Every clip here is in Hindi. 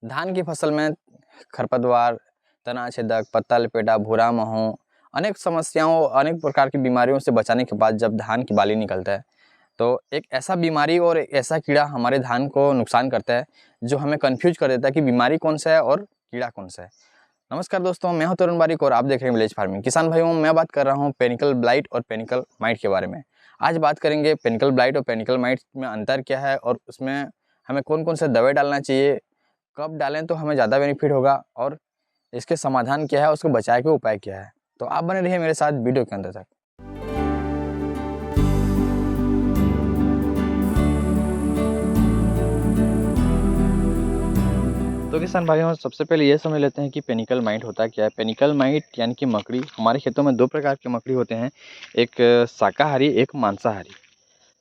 धान की फसल में खरपतवार, तना छेदक, पत्ता लपेटा, भूरा माहो, अनेक समस्याओं, अनेक प्रकार की बीमारियों से बचाने के बाद जब धान की बाली निकलता है तो एक ऐसा बीमारी और एक ऐसा कीड़ा हमारे धान को नुकसान करता है जो हमें कंफ्यूज कर देता है कि बीमारी कौन सा है और कीड़ा कौन सा है। नमस्कार दोस्तों, मैं हूं तरुण बारिक और आप देख रहे हैं विलेज फार्मिंग। किसान भाइयों, मैं बात कर रहा हूं पेनिकल ब्लाइट और पेनिकल माइट के बारे में। आज बात करेंगे पेनिकल ब्लाइट और पेनिकल माइट में अंतर क्या है और उसमें हमें कौन कौन से दवाई डालना चाहिए, कब डालें तो हमें ज़्यादा बेनिफिट होगा और इसके समाधान क्या है, उसको बचाए के उपाय क्या है। तो आप बने रहिए मेरे साथ वीडियो के अंत तक। तो किसान भाइयों, सबसे पहले ये समझ लेते हैं कि पेनिकल माइट होता क्या है। पेनिकल माइट यानी कि मकड़ी। हमारे खेतों में दो प्रकार के मकड़ी होते हैं, एक शाकाहारी, एक मांसाहारी।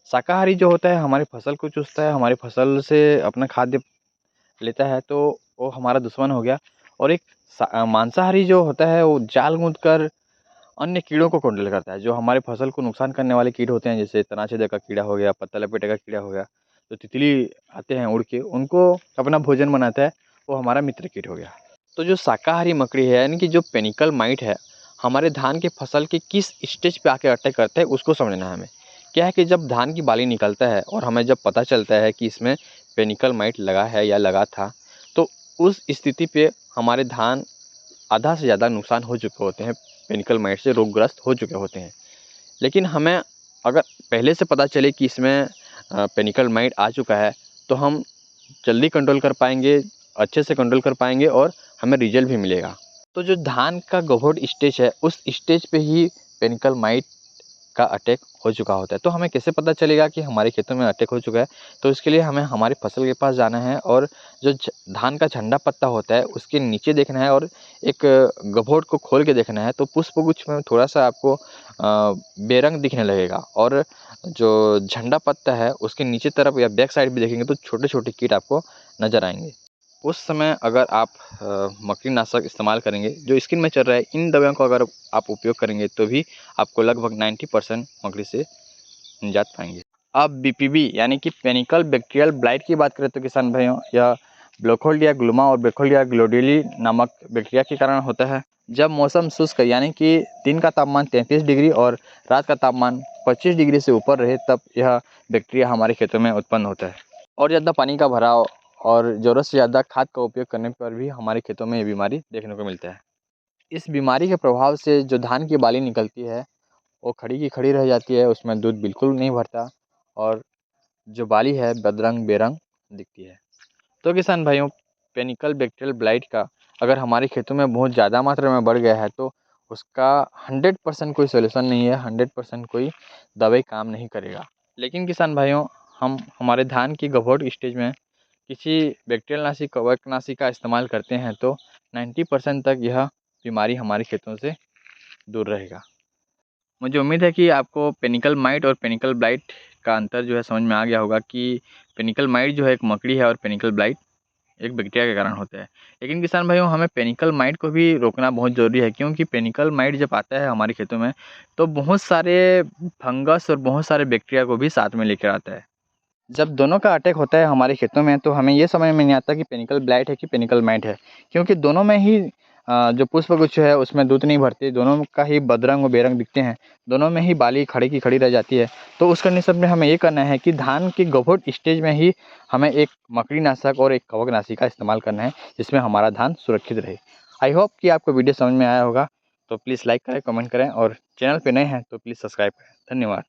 शाकाहारी जो होता है हमारी फसल को चूसता है, हमारी फसल से अपना खाद्य लेता है, तो वो हमारा दुश्मन हो गया। और एक मांसाहारी जो होता है वो जाल गूंथ कर अन्य कीड़ों को कंट्रोल करता है, जो हमारी फसल को नुकसान करने वाले कीट होते हैं, जैसे तनाछेदक का कीड़ा हो गया, पत्ता लपेटे का कीड़ा हो गया, जो तितली आते हैं उड़ के, उनको अपना भोजन बनाता है, वो हमारा मित्र कीट हो गया। तो जो शाकाहारी मकड़ी है यानी कि जो पेनिकल माइट है, हमारे धान की फसल के किस स्टेज पे आके अटैक करता है उसको समझना है हमें। क्या है कि जब धान की बाली निकलता है और हमें जब पता चलता है कि इसमें पेनिकल माइट लगा है या लगा था, तो उस स्थिति पे हमारे धान आधा से ज़्यादा नुकसान हो चुके होते हैं, पेनिकल माइट से रोगग्रस्त हो चुके होते हैं। लेकिन हमें अगर पहले से पता चले कि इसमें पेनिकल माइट आ चुका है, तो हम जल्दी कंट्रोल कर पाएंगे, अच्छे से कंट्रोल कर पाएंगे और हमें रिजल्ट भी मिलेगा। तो जो धान का गभोट स्टेज है, उस स्टेज पे ही पेनिकल माइट का अटैक हो चुका होता है। तो हमें कैसे पता चलेगा कि हमारे खेतों में अटैक हो चुका है? तो इसके लिए हमें हमारी फसल के पास जाना है और जो धान का झंडा पत्ता होता है उसके नीचे देखना है और एक गभोट को खोल के देखना है, तो पुष्पगुच्छ में थोड़ा सा आपको बेरंग दिखने लगेगा और जो झंडा पत्ता है उसके नीचे तरफ या बैक साइड भी देखेंगे तो छोटे छोटे कीट आपको नज़र आएंगे। उस समय अगर आप मकड़ीनाशक इस्तेमाल करेंगे, जो स्किन में चल रहा है, इन दवाइयों को अगर आप उपयोग करेंगे तो भी आपको लगभग 90% मकड़ी से निजात पाएंगे। अब बीपीबी यानी कि पेनिकल बैक्टीरियल ब्लाइट की बात करें तो किसान भाइयों, यह ब्रोखोल्डिया ग्लूमा और ब्रोखोल्डिया ग्लोडिली नामक बैक्टीरिया के कारण होता है। जब मौसम शुष्क यानी कि दिन का तापमान 33 डिग्री और रात का तापमान 25 डिग्री से ऊपर रहे, तब यह बैक्टीरिया हमारे खेतों में उत्पन्न होता है। और ज़्यादा पानी का भराव और ज़रूरत से ज़्यादा खाद का उपयोग करने पर भी हमारे खेतों में ये बीमारी देखने को मिलता है। इस बीमारी के प्रभाव से जो धान की बाली निकलती है वो खड़ी की खड़ी रह जाती है, उसमें दूध बिल्कुल नहीं भरता और जो बाली है बदरंग बेरंग दिखती है। तो किसान भाइयों, पेनिकल बैक्टीरियल ब्लाइट का अगर हमारे खेतों में बहुत ज़्यादा मात्रा में बढ़ गया है तो उसका 100% कोई सोल्यूशन नहीं है, 100% कोई दवाई काम नहीं करेगा। लेकिन किसान भाइयों, हम हमारे धान की गभोट स्टेज में किसी बैक्टीरियल नाशी, कवकनाशी का इस्तेमाल करते हैं तो 90% तक यह बीमारी हमारे खेतों से दूर रहेगा। मुझे उम्मीद है कि आपको पेनिकल माइट और पेनिकल ब्लाइट का अंतर जो है समझ में आ गया होगा कि पेनिकल माइट जो है एक मकड़ी है और पेनिकल ब्लाइट एक बैक्टीरिया के कारण होता है। लेकिन किसान भाइयों, हमें पेनिकल माइट को भी रोकना बहुत ज़रूरी है, क्योंकि पेनिकल माइट जब आता है हमारे खेतों में तो बहुत सारे फंगस और बहुत सारे बैक्टीरिया को भी साथ में लेकर आता है। जब दोनों का अटैक होता है हमारे खेतों में तो हमें ये समझ में नहीं आता कि पेनिकल ब्लाइट है कि पेनिकल माइट है, क्योंकि दोनों में ही जो पुष्पगुच्छ है उसमें दूध नहीं भरती, दोनों का ही बदरंग और बेरंग दिखते हैं, दोनों में ही बाली खड़ी की खड़ी रह जाती है। तो उस कंडीशन में हमें ये करना है कि धान की गभोट स्टेज में ही हमें एक मकड़ीनाशक और एक कवकनाशी का इस्तेमाल करना है, जिसमें हमारा धान सुरक्षित रहे। आई होप कि आपको वीडियो समझ में आया होगा। तो प्लीज़ लाइक करें, कमेंट करें और चैनल पर नए हैं तो प्लीज़ सब्सक्राइब करें। धन्यवाद।